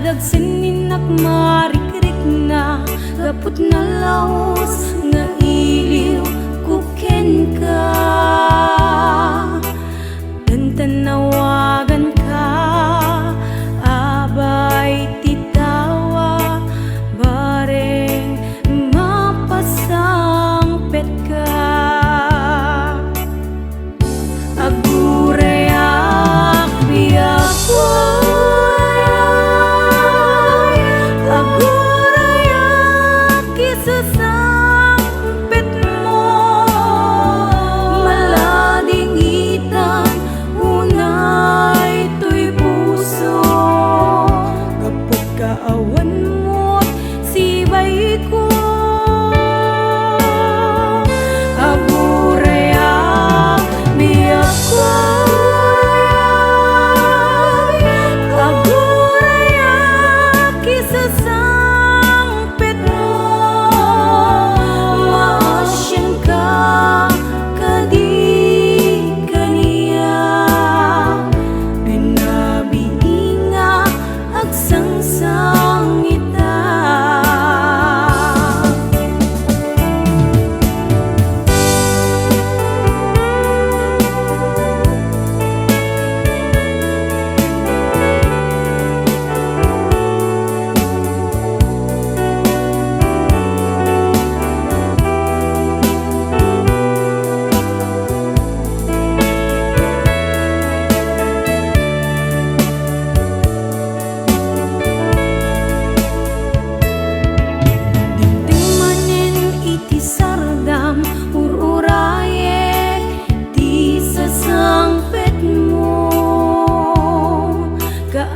nadagsinig marikrik na gapot na laos nga iliw kuken ka dan tanawagan ka abay titawa bareng mapasangpet ka agurayak biyak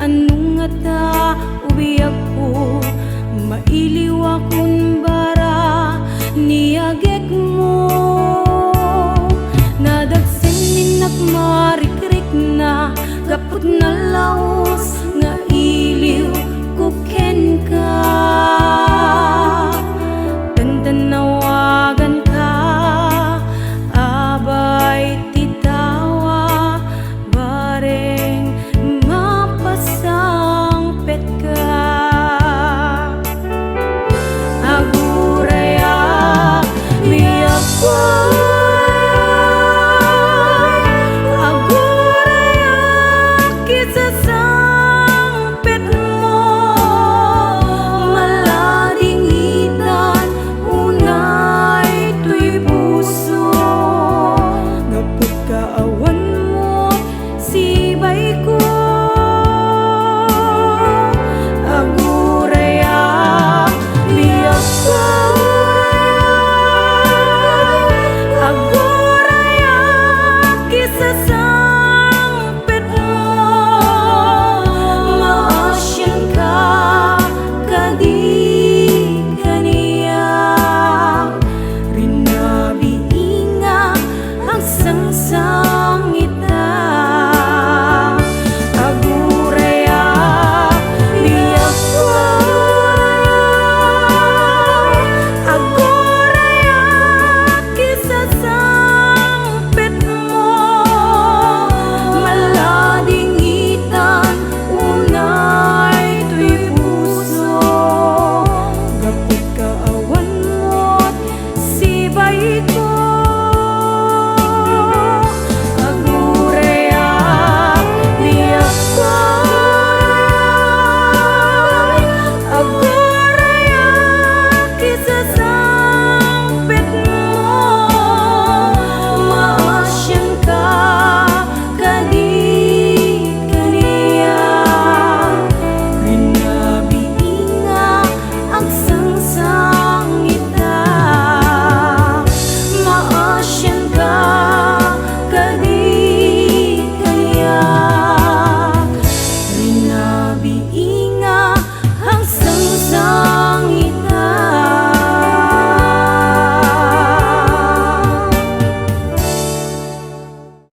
anong ngata ubiyak ko mailiw akong bara niyagek mo nadagsinig marikrik na gapot na laos nga iliw kuken ka tanawagan ka abay titawa bareng mapasangpet ka agurayak biyak agurayak kisasangpet mo maladingitan unay tuy puso napot kaawan mo sibay ko agurayak biyak agurayak kisasangpet